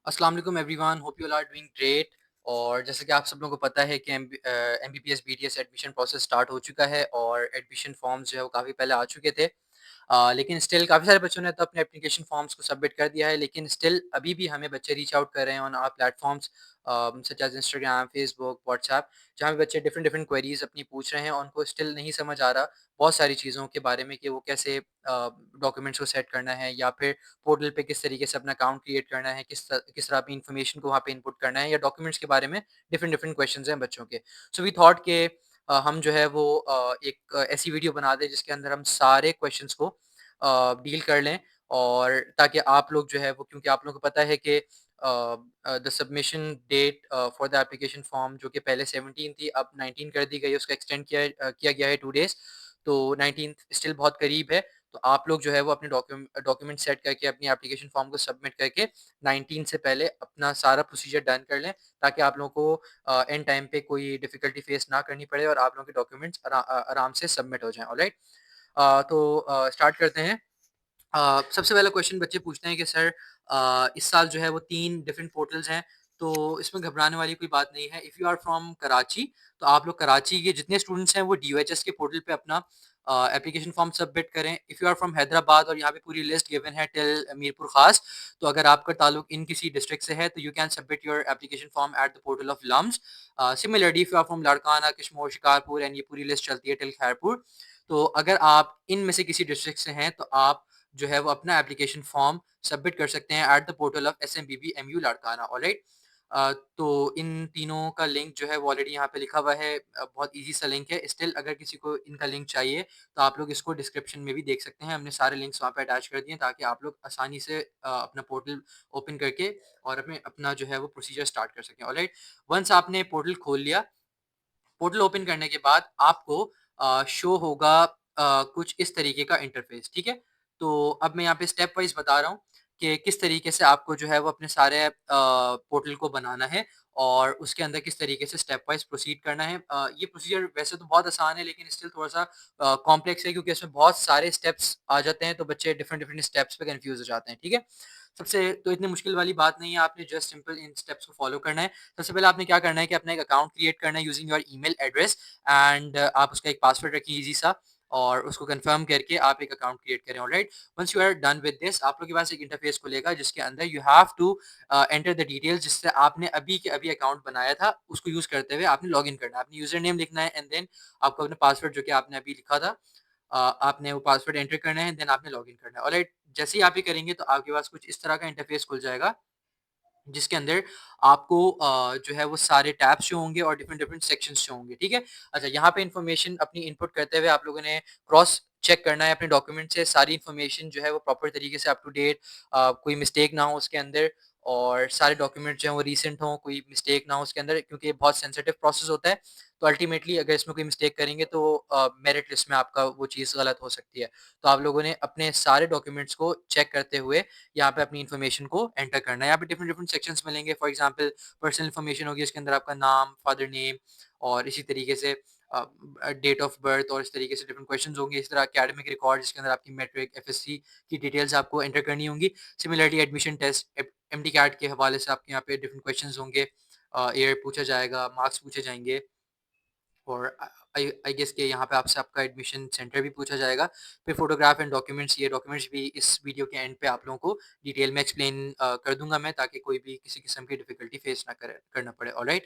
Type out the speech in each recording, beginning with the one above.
अस्सलाम वालेकुम everyone, hope you all are doing great. और जैसे कि आप सब लोगों को पता है कि MBBS BDS admission process start हो चुका है और एडमिशन फॉर्म्स जो है वो काफ़ी पहले आ चुके थे। लेकिन स्टिल काफ़ी सारे बच्चों ने तो अपने एप्लीकेशन फॉर्म्स को सबमिट कर दिया है, लेकिन स्टिल अभी भी हमें बच्चे रीच आउट कर रहे हैं on our platforms such as Instagram, Facebook, WhatsApp, जहाँ पे बच्चे डिफरेंट डिफरेंट क्वेरीज़ अपनी पूछ रहे हैं और उनको स्टिल नहीं समझ आ रहा बहुत सारी चीज़ों के बारे में कि वो कैसे डॉक्यूमेंट्स को सेट करना है या फिर पोर्टल पे किस तरीके से अपना अकाउंट क्रिएट करना है, किस तरह अपनी इन्फॉर्मेशन को वहाँ पे इनपुट करना है या डॉक्यूमेंट्स के बारे में डिफरेंट डिफरेंट क्वेश्चंस हैं बच्चों के। सो वी थॉट कि हम जो है वो एक ऐसी वीडियो बना दें जिसके अंदर हम सारे क्वेश्चंस को डील कर लें, और ताकि आप लोग जो है वो, क्योंकि आप लोगों को पता है कि the submission date for the application form जो कि पहले 17 थी, अब 19 कर दी गई है, उसका एक्सटेंड किया गया है 2 डेज़। तो 19th स्टिल बहुत करीब है। तो आप लोग जो है वो अपने डॉक्यूमेंट सेट करके अपनी एप्लीकेशन फॉर्म को सबमिट करके 19 से पहले अपना सारा प्रोसीजर डन कर लें, ताकि आप लोगों को एंड टाइम पे कोई डिफिकल्टी फेस ना करनी पड़े और आप लोगों के डॉक्यूमेंट्स आराम से सबमिट हो जाएँ। ऑलराइट। तो स्टार्ट करते हैं। सबसे पहला क्वेश्चन बच्चे पूछते हैं कि सर, इस साल जो है वो 3 डिफरेंट पोर्टल्स हैं, तो इसमें घबराने वाली कोई बात नहीं है। If you are from Karachi, तो आप लोग कराची के जितने स्टूडेंट्स हैं वो डीओएचएस के पोर्टल पे अपना एप्लीकेशन फॉर्म सबमिट करें। If you are from Hyderabad, और यहाँ पे पूरी लिस्ट गिवन है टिल मीरपुर खास, तो अगर आपका ताल्लुक इन किसी डिस्ट्रिक्ट से है तो you can submit your application form at the portal of LUMS. Similarly if you are from Larkana, Kashmore, Shikarpur, and ये पूरी लिस्ट चलती है टिल खैरपुर। तो अगर आप इनमें से किसी डिस्ट्रिक्ट से हैं तो आप जो है वो अपना एप्लीकेशन फॉर्म सबमिट कर सकते हैं eight the portal of SMBB MU Larkana. Alright. तो इन तीनों का लिंक जो है वो ऑलरेडी यहाँ पे लिखा हुआ है। बहुत इजी सा लिंक है। स्टिल अगर किसी को इनका लिंक चाहिए तो आप लोग इसको डिस्क्रिप्शन में भी देख सकते हैं। हमने सारे लिंक्स वहाँ पे अटैच कर दिए ताकि आप लोग आसानी से अपना पोर्टल ओपन करके और अपने अपना जो है वो प्रोसीजर स्टार्ट कर सकें। ऑलराइट। वंस आपने पोर्टल खोल लिया, पोर्टल ओपन करने के बाद आपको शो होगा कुछ इस तरीके का इंटरफेस, ठीक है? तो अब मैं यहाँ पे स्टेप वाइज़ बता रहा हूँ कि किस तरीके से आपको जो है वो अपने सारे पोर्टल को बनाना है और उसके अंदर किस तरीके से स्टेप वाइज़ प्रोसीड करना है। ये प्रोसीजर वैसे तो बहुत आसान है, लेकिन स्टिल थोड़ा-सा कॉम्प्लेक्स है, क्योंकि इसमें बहुत सारे स्टेप्स आ जाते हैं, तो बच्चे डिफरेंट डिफरेंट स्टेप्स पे कन्फ्यूज़ हो जाते हैं, ठीक है? सबसे तो इतनी मुश्किल वाली बात नहीं है, आपने जस्ट सिंपल इन स्टेप्स को फॉलो करना है। सबसे पहले आपने क्या करना है कि अपना एक अकाउंट क्रिएट करना है using your email address, and आप उसका एक पासवर्ड रखिए इजी सा, और उसको कंफर्म करके आप एक अकाउंट क्रिएट करें। Alright. Once you are done with this, आप लोग के पास एक इंटरफेस खुलेगा जिसके अंदर you have to enter the details, जिससे आपने अभी के अभी अकाउंट बनाया था उसको यूज करते हुए आपने लॉग इन करना है। अपनी यूजर नेम लिखना है, एंड देन आपको अपना पासवर्ड जो कि आपने अभी लिखा था, आपने वो पासवर्ड एंटर करना है, देन आपने लॉग इन करना है। ऑलराइट। जैसे ही आप ये करेंगे तो आपके पास कुछ इस तरह का इंटरफेस खुल जाएगा, जिसके अंदर आपको जो है वो सारे टैब्स शो होंगे और डिफरेंट डिफरेंट सेक्शंस शो होंगे, ठीक है? अच्छा, यहाँ पे इन्फॉर्मेशन अपनी इनपुट करते हुए आप लोगों ने क्रॉस चेक करना है अपने डॉक्यूमेंट से, सारी इन्फॉर्मेशन जो है वो प्रॉपर तरीके से अप टू डेट, कोई मिस्टेक ना हो उसके अंदर, और सारे डॉक्यूमेंट जो हैं वो रीसेंट हों, कोई मिस्टेक ना हो उसके अंदर, क्योंकि ये बहुत सेंसिटिव प्रोसेस होता है। तो अल्टीमेटली अगर इसमें कोई मिस्टेक करेंगे तो मेरिट लिस्ट में आपका वो चीज़ गलत हो सकती है। तो आप लोगों ने अपने सारे डॉक्यूमेंट्स को चेक करते हुए यहाँ पे अपनी इन्फॉर्मेशन को एंटर करना है। यहाँ पे डिफरेंट डिफरेंट सेक्शंस मिलेंगे। फॉर एग्जांपल पर्सनल इन्फॉर्मेशन होगी, उसके अंदर आपका नाम, फादर नेम, और इसी तरीके से डेट ऑफ बर्थ, और इस तरीके से डिफरेंट क्वेश्चंस होंगे। इस तरह एकेडमिक रिकॉर्ड जिसके अंदर आपकी मैट्रिक, एफएससी की डिटेल्स आपको एंटर करनी होंगी। Similarly admission test, MDCAT के हवाले से आपके यहाँ पे डिफरेंट क्वेश्चंस होंगे, ईयर पूछा जाएगा, मार्क्स पूछे जाएंगे, और आई गेस कि यहाँ पे आपसे आपका एडमिशन सेंटर भी पूछा जाएगा। फिर फोटोग्राफ एंड डॉक्यूमेंट्स, ये डॉक्यूमेंट्स भी इस वीडियो के एंड पे आप लोगों को डिटेल में एक्सप्लेन कर दूंगा मैं, ताकि कोई भी किसी किस्म की डिफिकल्टी फेस ना करना पड़े। ऑलराइट।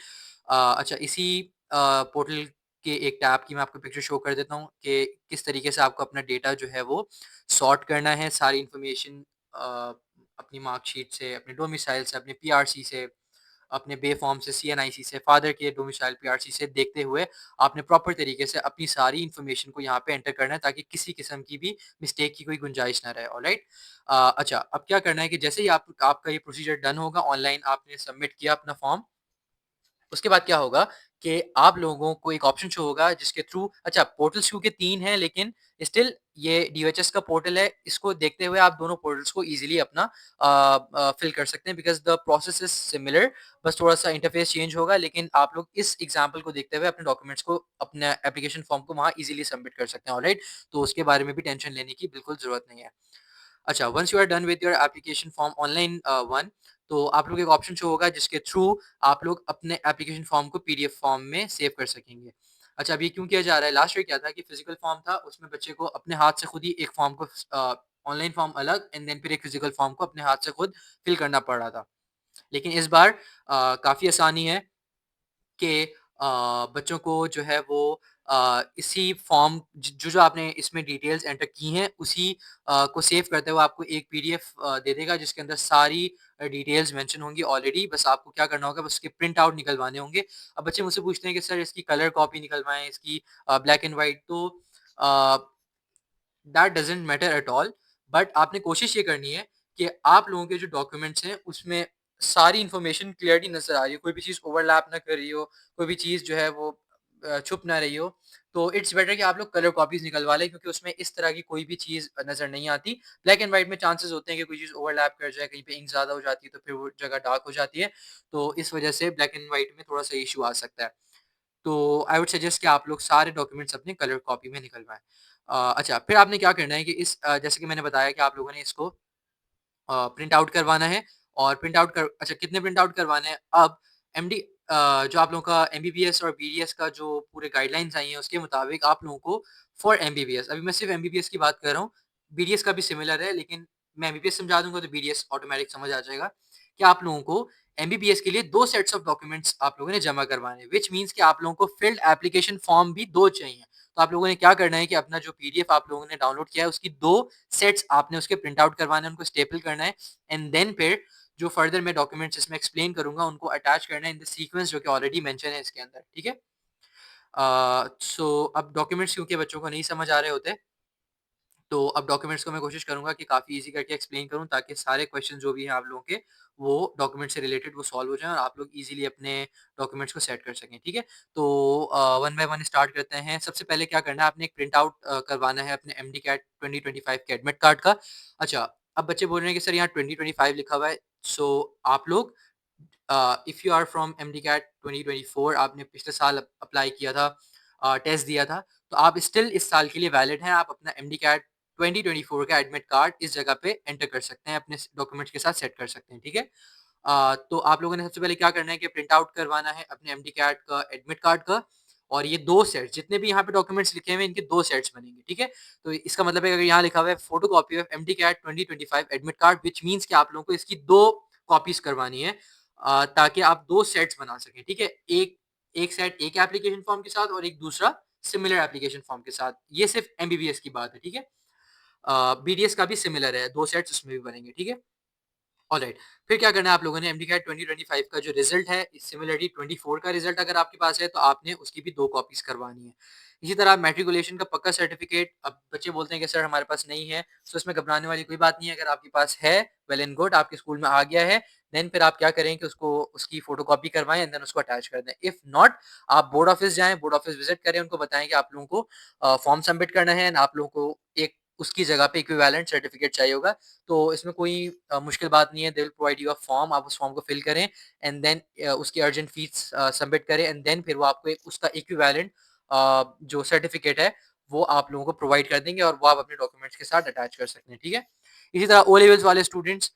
अच्छा, इसी पोर्टल के एक टैब की मैं आपको पिक्चर शो कर देता हूँ कि किस तरीके से आपको अपना डेटा जो है वो सॉर्ट करना है। सारी इन्फॉर्मेशन अपनी मार्कशीट से, अपने डोमिसाइल से, अपने पीआरसी से, अपने बे फॉर्म से, सीएनआईसी से, फादर के डोमिसाइल पीआरसी से देखते हुए आपने प्रॉपर तरीके से अपनी सारी इन्फॉर्मेशन को यहाँ पे एंटर करना है, ताकि किसी किस्म की भी मिस्टेक की कोई गुंजाइश ना रहे। ऑलराइट। अच्छा, अब क्या करना है कि जैसे ही आपका ये प्रोसीजर डन होगा, ऑनलाइन आपने सबमिट किया अपना फॉर्म, उसके बाद क्या होगा कि आप लोगों को एक ऑप्शन शो होगा जिसके थ्रू, अच्छा, पोर्टल्स क्योंकि 3 हैं, लेकिन स्टिल ये डीओएचएस का पोर्टल है, इसको देखते हुए आप दोनों पोर्टल्स को ईज़िली अपना फिल कर सकते हैं, because the process is similar. बस थोड़ा-सा इंटरफेस चेंज होगा, लेकिन आप लोग इस एग्ज़ाम्पल को देखते हुए अपने डॉक्यूमेंट्स को, अपने एप्लीकेशन फॉर्म को वहाँ ईज़िली सबमिट कर सकते हैं। ऑलराइट? तो उसके बारे में भी टेंशन लेने की बिल्कुल ज़रूरत नहीं है। अच्छा, once you are done with your application form online one, तो आप लोग को एक ऑप्शन शो होगा जिसके थ्रू आप लोग अपने एप्लीकेशन फॉर्म को पीडीएफ फॉर्म में सेव कर सकेंगे। अच्छा, अब ये क्यों किया जा रहा है? लास्ट ईयर क्या था कि फिज़िकल फॉर्म था, उसमें बच्चे को अपने हाथ से खुद ही एक फॉर्म को ऑनलाइन फॉर्म अलग एंड देन फिर एक फिज़िकल फॉर्म को अपने हाथ से खुद फिल करना पड़ रहा था। लेकिन इस बार काफ़ी आसानी है कि बच्चों को जो है वो इसी फॉर्म जो आपने इसमें डिटेल्स एंटर की हैं उसी को सेव करते हुए आपको एक पीडीएफ दे देगा जिसके अंदर सारी डिटेल्स मेंशन होंगी ऑलरेडी। बस आपको क्या करना होगा, बस उसके प्रिंट आउट निकलवाने होंगे। अब बच्चे मुझसे पूछते हैं कि सर इसकी कलर कॉपी निकलवाएँ, इसकी ब्लैक एंड व्हाइट, तो a that doesn't matter at all, but आपने कोशिश ये करनी है कि आप लोगों के जो डॉक्यूमेंट्स हैं उसमें सारी इन्फॉर्मेशन क्लियरली नज़र आ रही हो, कोई भी चीज़ ओवरलैप ना कर रही हो, कोई भी चीज़ जो है वो छुप ना रही हो। तो इट्स बेटर कि आप लोग कलर कॉपीज़ निकलवा लें क्योंकि उसमें इस तरह की कोई भी चीज़ नज़र नहीं आती। ब्लैक एंड व्हाइट में चांसेस होते हैं कि कोई चीज़ ओवरलैप कर जाए, कहीं पे इंक ज़्यादा हो जाती है तो फिर वो जगह डार्क हो जाती है। तो इस वजह से ब्लैक एंड व्हाइट में थोड़ा-सा इश्यू आ सकता है। तो आई वुड सजेस्ट कि आप लोग सारे डॉक्यूमेंट्स अपने कलर कॉपी में निकलवाएँ। अच्छा, फिर आपने क्या करना है कि जैसे कि मैंने बताया कि आप लोगों ने इसको प्रिंट आउट करवाना है और प्रिंट आउट कर अच्छा, कितने प्रिंट आउट करवाने हैं? अब एमडी जो आप लोगों का एमबीबीएस और बीडीएस का जो पूरे गाइडलाइंस आई हैं उसके मुताबिक आप लोगों को फॉर एमबीबीएस, अभी मैं सिर्फ एमबीबीएस की बात कर रहा हूँ, बीडीएस का भी सिमिलर है लेकिन मैं एमबीबीएस समझा दूँगा तो बीडीएस ऑटोमैटिक समझ आ जाएगा कि आप लोगों को एमबीबीएस के लिए 2 सेट्स ऑफ डॉक्यूमेंट्स आप लोगों ने जमा करवाने हैं, व्हिच मीन्स कि आप लोगों को फील्ड एप्लीकेशन फॉर्म भी 2 चाहिए। तो आप लोगों ने क्या करना है कि अपना जो पीडीएफ आप लोगों ने डाउनलोड किया है उसकी 2 सेट्स आपने उसके प्रिंट आउट करवाने हैं, उनको स्टेपल करना है एंड देन फिर जो फर्दर मैं डॉक्यूमेंट्स इसमें एक्सप्लेन करूँगा उनको अटैच करना है इन द सीक्वेंस जो कि ऑलरेडी मेंशन है इसके अंदर, ठीक है? सो अब डॉक्यूमेंट्स क्योंकि बच्चों को नहीं समझ आ रहे होते, तो अब डॉक्यूमेंट्स को मैं कोशिश करूँगा कि काफ़ी ईज़ी करके एक्सप्लेन करूँ ताकि सारे क्वेश्चन जो भी हैं आप लोगों के, वो डॉक्यूमेंट से रिलेटेड वो सॉल्व हो जाएँ और आप लोग ईज़िली अपने डॉक्यूमेंट्स को सेट कर सकें, ठीक है? तो वन बाय वन स्टार्ट करते हैं। सबसे पहले क्या करना है, आपने एक प्रिंट आउट करवाना है अपने एमडी कैट 2025 के एडमिट कार्ड का। अच्छा, अब बच्चे बोल रहे हैं कि सर यहाँ 2025 लिखा हुआ है, सो आप लोग if you are from MDCAT 2024, आपने पिछले साल अप्लाई किया था, टेस्ट दिया था, तो आप स्टिल इस साल के लिए वैलिड हैं। आप अपना एमडी-कैट 2024 का एडमिट कार्ड इस जगह पे एंटर कर सकते हैं, अपने डॉक्यूमेंट्स के साथ सेट कर सकते हैं, ठीक है? तो आप लोगों ने सबसे पहले क्या करना है कि प्रिंट आउट करवाना है अपने एमडी-कैट का एडमिट कार्ड का और ये 2 सेट्स जितने भी यहाँ पे डॉक्यूमेंट्स लिखे हुए हैं, इनके 2 सेट्स बनेंगे, ठीक है? तो इसका मतलब है अगर यहाँ लिखा हुआ है photocopy of MD-cat 2025 admit card, which means कि आप लोगों को इसकी 2 कॉपीज़ करवानी है। ताकि आप 2 सेट्स बना सकें, ठीक है? एक एक सेट एक एप्लीकेशन फॉर्म के साथ और एक दूसरा सिमिलर एप्लीकेशन फॉर्म के साथ। ये सिर्फ़ एमबीबीएस की बात है, ठीक है? बीडीएस का भी सिमिलर है, 2 सेट्स उसमें भी बनेंगे, ठीक है? ऑलराइट, फिर क्या करना है आप लोगों ने, एमडी कैट 2025 का जो रिजल्ट है, सिमिलरली 24 का रिजल्ट अगर आपके पास है तो आपने उसकी भी 2 कॉपीज़ करवानी है। इसी तरह मैट्रिकुलेशन का पक्का सर्टिफिकेट, अब बच्चे बोलते हैं कि सर हमारे पास नहीं है, तो इसमें घबराने वाली कोई बात नहीं है। अगर आपके पास है, वेल एंड गुड, आपके स्कूल में आ गया है, देन फिर आप क्या करें कि उसको उसकी फोटोकॉपी करवाएँ एंड देन उसको अटैच कर दें। इफ नॉट, आप बोर्ड ऑफिस जाएँ, बोर्ड ऑफिस विज़िट करें, उनको बताएँ कि आप लोगों को फॉर्म सबमिट करना है एंड आप लोगों को एक उसकी जगह पे इक्विवेलेंट सर्टिफिकेट चाहिए होगा। तो इसमें कोई मुश्किल बात नहीं है, they will provide you a form, आप उस फॉर्म को फिल करें एंड देन उसकी अर्जेंट फीस सबमिट करें एंड देन फिर वो आपको एक उसका इक्विवेलेंट जो सर्टिफिकेट है वो आप लोगों को प्रोवाइड कर देंगे और वो आप अपने डॉक्यूमेंट्स के साथ अटैच कर सकते हैं, ठीक है? इसी तरह ओ लेवल्स वाले स्टूडेंट्स,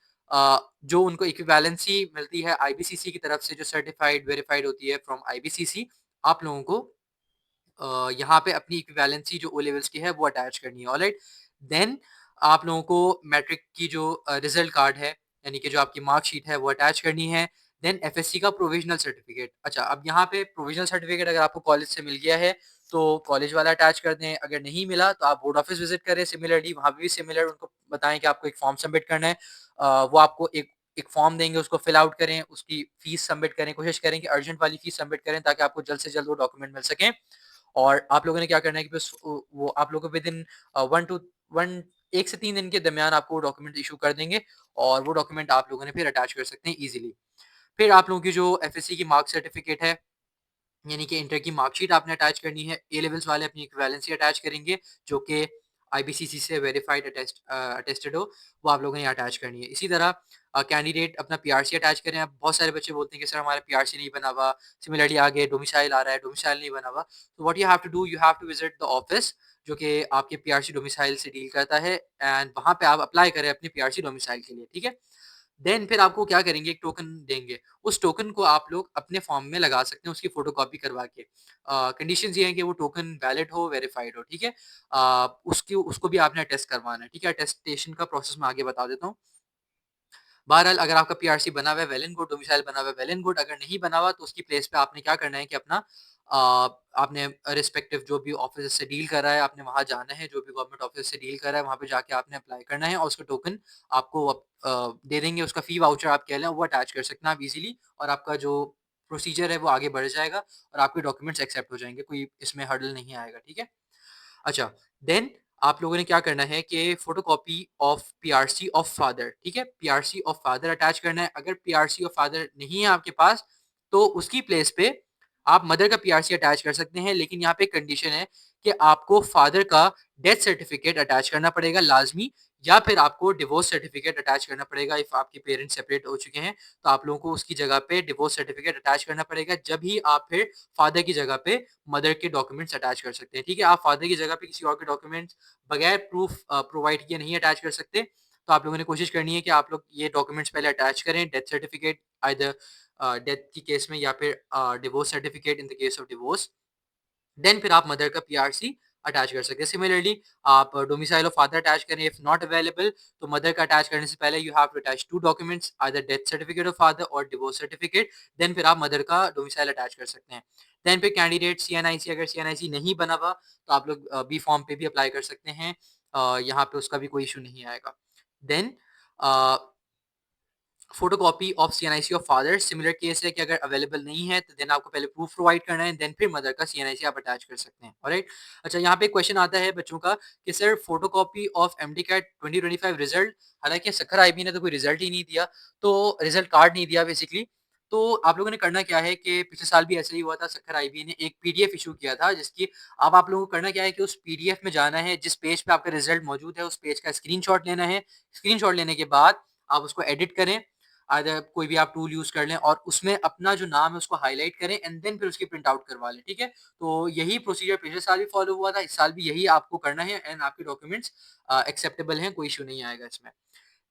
जो उनको इक्विवेलेंसी मिलती है आईबीसीसी की तरफ से, जो सर्टिफाइड वेरीफाइड होती है फ्रॉम आईबीसीसी, आप लोगों को यहाँ पे अपनी इक्विवेलेंसी जो ओ लेवल्स की है वो अटैच करनी है, ऑलराइट? देन आप लोगों को मैट्रिक की जो रिजल्ट कार्ड है, यानी कि जो आपकी मार्कशीट है वो अटैच करनी है। देन एफएससी का प्रोविजनल सर्टिफिकेट, अच्छा अब यहाँ पे प्रोविजनल सर्टिफिकेट अगर आपको कॉलेज से मिल गया है तो कॉलेज वाला अटैच कर दें, अगर नहीं मिला तो आप बोर्ड ऑफिस विजिट करें, सिमिलरली वहाँ पे भी सिमिलर उनको बताएं कि आपको एक फॉर्म सबमिट करना है। वो आपको एक एक फॉर्म देंगे, उसको फिल आउट करें, उसकी फीस सबमिट करें, कोशिश करें कि अर्जेंट वाली फीस सबमिट करें ताकि आपको जल्द से जल्द वो डॉक्यूमेंट मिल सकें। और आप लोगों ने क्या करना है कि बस वो आप लोगों को विदिन 1 टू 1 1 से 3 दिन के दरमियान आपको वो डॉक्यूमेंट इश्यू कर देंगे और वो डॉक्यूमेंट आप लोगों ने फिर अटैच कर सकते हैं ईज़िली। फिर आप लोगों की जो एफएससी की मार्क सर्टिफिकेट है, यानी कि इंटर की मार्कशीट आपने अटैच करनी है। ए लेवल्स वाले अपनी इक्विवेलेंसी अटैच करेंगे जो कि आईबीसीसी से वेरिफाइड अटेस्टेड हो, वो आप लोगों ने अटैच करनी है। इसी तरह कैंडिडेट अपना पीआरसी अटैच करें। अब बहुत सारे बच्चे बोलते हैं कि सर हमारा पीआरसी नहीं बना हुआ, सिमिलरली आगे डोमिसाइल आ रहा है, डोमिसाइल नहीं बना हुआ। तो what you have to do, you have to visit the office जो कि आपके पीआरसी डोमिसाइल से डील करता है एंड वहाँ पे आप अप्लाई करें अपने पीआरसी डोमिसाइल के लिए, ठीक है? देन फिर आपको क्या करेंगे, एक टोकन देंगे। उस टोकन को आप लोग अपने फॉर्म में लगा सकते हैं उसकी फ़ोटोकॉपी करवा के। कंडीशंस ये हैं कि वो टोकन वैलिड हो, वेरिफाइड हो, ठीक है? उसकी उसको भी आपने अटेस्ट करवाना है, ठीक है? अटेस्टेशन का प्रोसेस मैं आगे बता देता हूँ। बहरहाल अगर आपका पीआरसी बना हुआ है वेल एंड गुड, डोमिसाइल बना हुआ है वेल एंड गुड, अगर नहीं बना हुआ तो उसकी प्लेस पे आपने क्या करना है कि अपना अ, आपने रिस्पेक्टिव जो भी ऑफिस से डील कर रहा है, आपने वहाँ जाना है, जो भी गवर्नमेंट ऑफिस से डील कर रहा है, वहाँ पे जाके आपने अप्लाई करना है और उसका टोकन आपको दे देंगे, उसका फी वाउचर आप कह लें, वो अटैच कर सकते हैं आप इज़िली और आपका जो प्रोसीजर है वो आगे बढ़ जाएगा और आपके डॉक्यूमेंट्स एक्सेप्ट हो जाएँगे, कोई इसमें हर्डल नहीं आएगा, ठीक है? अच्छा, देन आप लोगों ने क्या करना है कि photocopy of PRC of father, ठीक है? पीआरसी ऑफ फादर अटैच करना है। अगर पीआरसी ऑफ फादर नहीं है आपके पास, तो उसकी प्लेस पे आप मदर का पीआरसी अटैच कर सकते हैं, लेकिन यहाँ पे एक कंडीशन है कि आपको फादर का डेथ सर्टिफिकेट अटैच करना पड़ेगा लाज़मी या फिर आपको डिवोर्स सर्टिफिकेट अटैच करना पड़ेगा इफ आपके पेरेंट्स सेपरेट हो चुके हैं, तो आप लोगों को उसकी जगह पे डिवोर्स सर्टिफिकेट अटैच करना पड़ेगा, जब ही आप फिर फादर की जगह पे मदर के डॉक्यूमेंट्स अटैच कर सकते हैं, ठीक है? आप फादर की जगह पे किसी और के डॉक्यूमेंट्स बगैर प्रूफ प्रोवाइड किए नहीं अटैच कर सकते। तो आप लोगों ने कोशिश करनी है कि आप लोग ये डॉक्यूमेंट्स पहले अटैच करें, डेथ सर्टिफिकेट आइदर डेथ की केस में या फिर divorce certificate in the case of divorce. Then फिर आप मदर का पीआरसी अटैच कर सकते हैं। सिमिलरली आप डोमिसाइल ऑफ फादर अटैच करें, इफ नॉट अवेलेबल तो मदर का अटैच करने से पहले you have to attach 2 documents either death certificate of father और डिवोर्स सर्टिफिकेट। देन फिर आप मदर का डोमिसाइल अटैच कर सकते हैं। देन फिर कैंडिडेट सीएनआईसी, अगर सीएनआईसी नहीं बना हुआ तो आप लोग बी फॉर्म पे भी अप्लाई कर सकते हैं। यहाँ पे उसका भी कोई इश्यू नहीं आएगा। Then a photocopy of CNIC of father, similar case है कि अगर अवेलेबल नहीं है तो देन आपको पहले प्रूफ प्रोवाइड करना है, देन फिर मदर का सीएनआईसी आप अटैच कर सकते हैं। ऑलराइट। अच्छा, यहाँ पे क्वेश्चन आता है बच्चों का कि sir photocopy of MDCAT 2025 result, हालांकि सखर आईबी ने तो कोई रिजल्ट ही नहीं दिया, तो रिजल्ट कार्ड नहीं दिया बेसिकली। तो आप लोगों ने करना क्या है कि पिछले साल भी ऐसा ही हुआ था, सखर आईबी ने एक पीडीएफ इशू किया था जिसकी, अब आप लोगों को करना क्या है कि उस पीडीएफ में जाना है, जिस पेज पे आपका रिजल्ट मौजूद है उस पेज का स्क्रीनशॉट लेना है। स्क्रीनशॉट लेने के बाद आप उसको एडिट करें, आइदर कोई भी आप टूल यूज़ कर लें और उसमें अपना जो नाम है उसको हाइलाइट करें एंड देन फिर उसकी प्रिंट आउट करवा लें, ठीक है? तो यही प्रोसीजर पिछले साल भी फॉलो हुआ था, इस साल भी यही आपको करना है एंड आपके डॉक्यूमेंट्स एक्सेप्टेबल हैं, कोई इश्यू नहीं आएगा इसमें।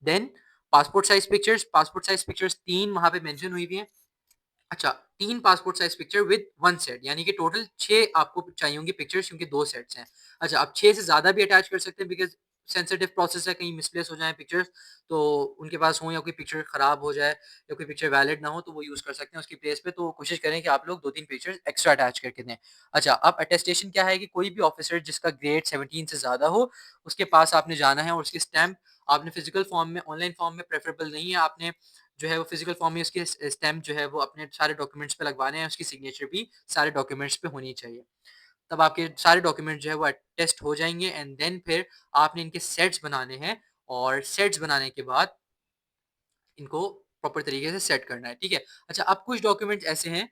देन पासपोर्ट साइज़ पिक्चर्स 3 वहाँ पे मेंशन हुई हुई हैं। अच्छा, 3 passport size picture with 1 set, यानी कि टोटल 6 आपको चाहिए होंगी पिक्चर्स क्योंकि 2 सेट्स हैं। अच्छा, आप 6 से ज़्यादा भी अटैच कर सकते हैं बिकॉज़ सेंसिटिव प्रोसेस है, कहीं मिसप्लेस हो जाएँ पिक्चर्स, तो उनके पास हो या कोई पिक्चर खराब हो जाए या कोई पिक्चर वैलिड ना हो तो वो यूज़ कर सकते हैं उसकी प्लेस पे, तो कोशिश करें कि आप लोग 2-3 पिक्चर्स एक्स्ट्रा अटैच करके दें। अच्छा, अब अटेस्टेशन क्या है कि कोई भी ऑफिसर जिसका ग्रेड 17 से ज़्यादा हो, उसके पास आपने जाना है और उसकी स्टैम्प आपने फिज़िकल फॉर्म में, ऑनलाइन फॉर्म में प्रेफरेबल नहीं है, आपने जो है वो फिजिकल फॉर्म में उसकी स्टैम्प जो है वो अपने सारे डॉक्यूमेंट्स पे लगवाने हैं, उसकी सिग्नेचर भी सारे डॉक्यूमेंट्स पे होनी चाहिए। तब आपके सारे डॉक्यूमेंट जो है वो अटेस्ट हो जाएँगे एंड देन फिर आपने इनके सेट्स बनाने हैं और सेट्स बनाने के बाद इनको प्रॉपर तरीके से सेट करना है, ठीक है? अच्छा, अब कुछ डॉक्यूमेंट्स ऐसे हैं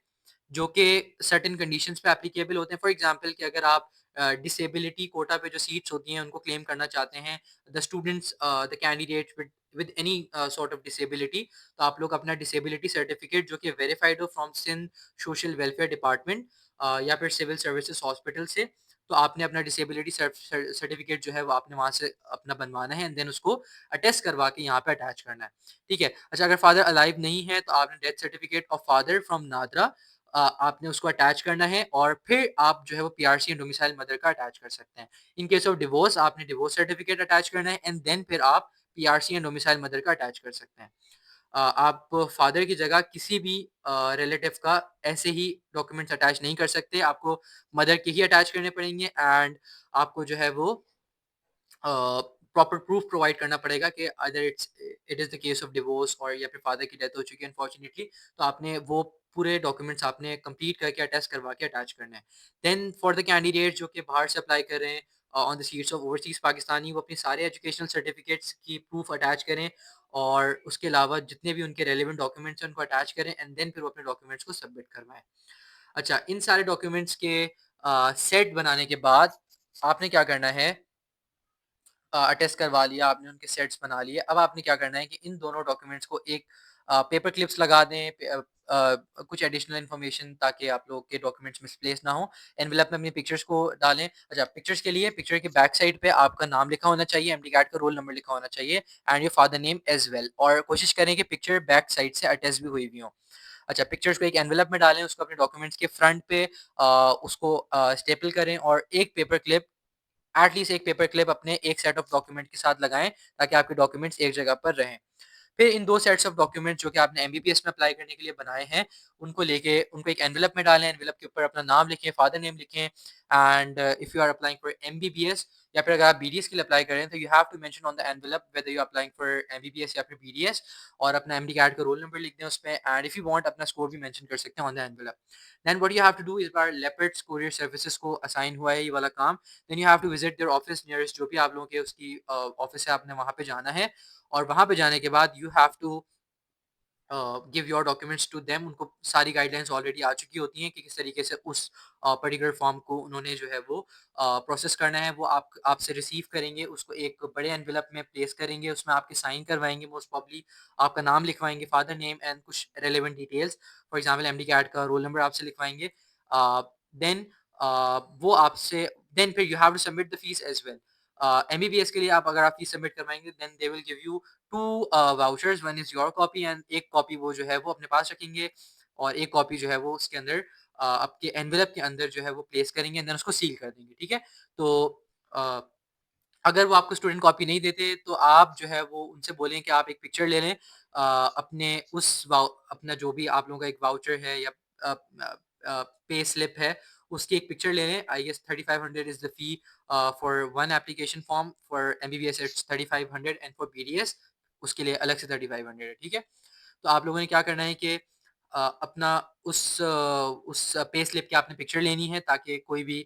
जो कि सर्टेन कंडीशंस पे एप्लीकेबल होते हैं। फॉर एग्जांपल कि अगर आप डिसेबिलिटी कोटा पे जो सीट्स होती हैं उनको क्लेम करना चाहते हैं, the students the candidates with any sort of disability, तो आप लोग अपना डिसेबिलिटी सर्टिफिकेट जो कि वेरिफाइड हो from Sindh social welfare department या फिर सिविल सर्विसेज हॉस्पिटल से, तो आपने अपना डिसेबिलिटी सर्टिफिकेट जो है वो आपने वहाँ से अपना बनवाना है एंड देन उसको अटेस्ट करवा के यहाँ पे अटैच करना है, ठीक है? अच्छा, अगर फादर अलाइव नहीं है तो आपने death certificate of father from NADRA आपने उसको अटैच करना है और फिर आप जो है वो पीआरसी एंड डोमिसाइल मदर का अटैच कर सकते हैं। इन केस ऑफ डिवोर्स आपने डिवोर्स सर्टिफिकेट अटैच करना है एंड देन फिर आप पीआरसी एंड डोमिसाइल मदर का अटैच कर सकते हैं। आप फादर की जगह किसी भी रिलेटिव का ऐसे ही डॉक्यूमेंट्स अटैच नहीं कर सकते, आपको मदर के ही अटैच करने पड़ेंगे एंड आपको जो है वो प्रॉपर प्रूफ प्रोवाइड करना पड़ेगा कि other it is the case of divorce और या फिर फादर की डेथ हो चुकी है अनफॉर्चुनेटली, तो आपने वो पूरे डॉक्यूमेंट्स आपने कंप्लीट करके अटेस्ट करवा के अटैच करना है। देन फॉर द कैंडिडेट जो कि बाहर से अप्लाई कर रहे हैं on the seats of overseas Pakistani, वो अपने सारे एजुकेशनल सर्टिफिकेट्स की प्रूफ अटैच करें और उसके अलावा जितने भी उनके रेलेवेंट डॉक्यूमेंट्स हैं उनको अटैच करें एंड देन फिर वो अपने डॉक्यूमेंट्स को सबमिट करवाएँ। अच्छा, इन सारे डॉक्यूमेंट्स के सेट बनाने के बाद आपने क्या करना है, अटेस्ट करवा लिया आपने, उनके सेट्स बना लिए। अब आपने क्या करना है कि इन दोनों डॉक्यूमेंट्स को एक पेपर क्लिप्स लगा दें, कुछ एडिशनल इन्फॉर्मेशन ताकि आप लोग के डॉक्यूमेंट्स मिसप्लेस ना हो। एनवेलप में अपनी पिक्चर्स को डालें। अच्छा, पिक्चर्स के लिए पिक्चर के बैक साइड पे आपका नाम लिखा होना चाहिए, एमडी कार्ड का रोल नंबर लिखा होना चाहिए and your father name as well, और कोशिश करें कि पिक्चर बैक साइड से अटैच भी हुई हुई हो। अच्छा, पिक्चर्स को एक एनवेलप में डालें, उसको अपने डॉक्यूमेंट्स के फ्रंट पे उसको स्टेपल करें और एक पेपर क्लिप, एटलीस्ट एक पेपर क्लिप अपने एक सेट ऑफ डॉक्यूमेंट के साथ लगाएँ ताकि आपके डॉक्यूमेंट्स एक जगह पर रहें। फिर इन 2 सेट्स ऑफ डॉक्यूमेंट जो कि आपने एमबीबीएस में अप्लाई करने के लिए बनाए हैं, उनको लेके उनको एक एनवेलप में डालें, एनवेलप के ऊपर अपना नाम लिखें, फादर नेम लिखें and if you are applying for MBBS या फिर अगर आप बीडीएस के लिए अप्लाई कर रहे हैं, तो you have to mention on the envelope whether you are applying for MBBS या फिर बीडीएस, और अपना एमडी कार्ड का रोल नंबर लिख दें उसमें, एंड इफ यू वांट अपना स्कोर भी मेंशन कर सकते हैं on the envelope. Then what you have to do इस बार लेपर्ड्स कोरियर सर्विसेज को असाइन हुआ है ये वाला काम। Then you have to visit their office nearest, जो भी आप लोगों के उसकी ऑफिस है, आपने वहाँ पे जाना है और वहाँ पे जाने के बाद you have to give your documents to them. उनको सारी गाइडलाइंस ऑलरेडी आ चुकी होती हैं कि किस तरीके से उस पर्टिकुलर फॉर्म को उन्होंने जो है वो प्रोसेस करना है। वो आप आपसे रिसीव करेंगे, उसको एक बड़े एनवेलप में प्लेस करेंगे, उसमें आपके साइन करवाएंगे, मोस्ट प्रॉब्ली आपका नाम लिखवाएंगे, फादर नेम एंड कुछ relevant details, for example MD card का रोल नंबर आपसे लिखवाएंगे। देन वो आपसे देन फिर you have to submit the fees as well. MBBS के लिए आप अगर आप फीस सबमिट करवाएंगे, then they will give you 2 vouchers, one is your copy and एक कॉपी वो जो है वो अपने पास रखेंगे और एक कॉपी जो है वो उसके अंदर आपके एनवेलप के अंदर जो है वो प्लेस करेंगे एंड देन उसको सील कर देंगे, ठीक है? तो अ, अगर वो आपको स्टूडेंट कॉपी नहीं देते, तो आप जो है वो उनसे बोलें कि आप एक पिक्चर ले लें अपने उस अपना जो भी आप लोगों का एक वाउचर है या पे स्लिप है, उसकी एक पिक्चर ले लें। I guess 3500 is the fee for one application form, for MBBS it's 3500 and for BDS उसके लिए अलग से 3500 है, ठीक है? तो आप लोगों ने क्या करना है कि अपना उस पे स्लिप की आपने पिक्चर लेनी है ताकि कोई भी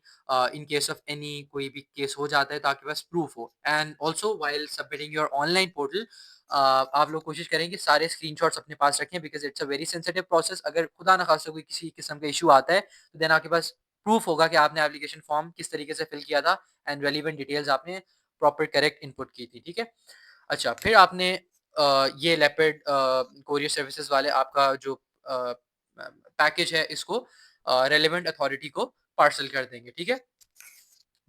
इन केस ऑफ एनी कोई भी केस हो जाता है तो आपके पास प्रूफ हो। And also while submitting your online portal आप लोग कोशिश करें कि सारे स्क्रीनशॉट्स अपने पास रखें because it's a very sensitive process. अगर खुदा ना खास्ता कोई किसी किस्म का इश्यू आता है, तो देन आपके पास प्रूफ होगा कि आपने एप्लीकेशन फॉर्म किस तरीके से फिल किया था एंड रेलेवेंट डिटेल्स आपने प्रॉपर करेक्ट इनपुट की थी, ठीक है? अच्छा, फिर आपने ये लेपर्ड कोरियर सर्विसेज वाले आपका जो पैकेज है इसको रेलेवेंट अथॉरिटी को पार्सल कर देंगे, ठीक है?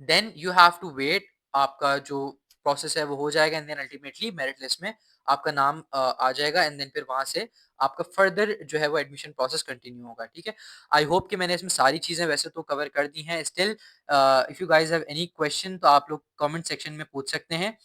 Then you have to wait, आपका जो प्रोसेस है वो हो जाएगा and then ultimately merit list में आपका नाम आ जाएगा एंड देन फिर वहाँ से आपका फर्दर जो है वो एडमिशन प्रोसेस कंटिन्यू होगा, ठीक है? आई होप कि मैंने इसमें सारी चीज़ें वैसे तो कवर कर दी हैं। Still if you guys have any question तो आप लोग कमेंट सेक्शन में पूछ सकते हैं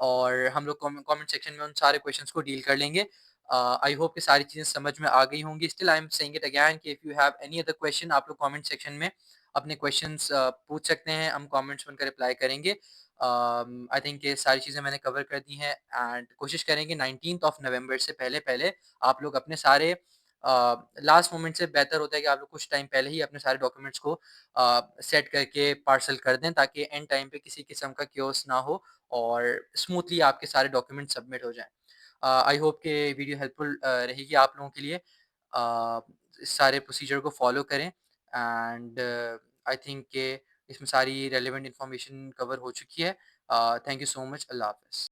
और हम लोग कमेंट सेक्शन में उन सारे क्वेश्चंस को डील कर लेंगे। आई होप कि सारी चीज़ें समझ में आ गई होंगी। Still I am saying it again कि if you have any other question, आप लोग कमेंट सेक्शन में अपने क्वेश्चंस पूछ सकते हैं, हम कमेंट्स में उनका रिप्लाई करेंगे। आई थिंक ये सारी चीज़ें मैंने कवर कर दी हैं एंड कोशिश करेंगे 19th ऑफ नवंबर से पहले-पहले आप लोग अपने सारे लास्ट मोमेंट से बेहतर होता है कि आप लोग कुछ टाइम पहले ही अपने सारे डॉक्यूमेंट्स को सेट करके पार्सल कर दें ताकि एंड टाइम पे किसी किस्म का क्योस ना हो और स्मूथली आपके सारे डॉक्यूमेंट सबमिट हो जाएँ। आई होप कि वीडियो हेल्पफुल रहेगी आप लोगों के लिए। इस सारे प्रोसीजर को फॉलो करें एंड आई थिंक कि इसमें सारी रेलेवेंट इन्फॉर्मेशन कवर हो चुकी है। Thank you so much. अल्लाह हाफ़िज़।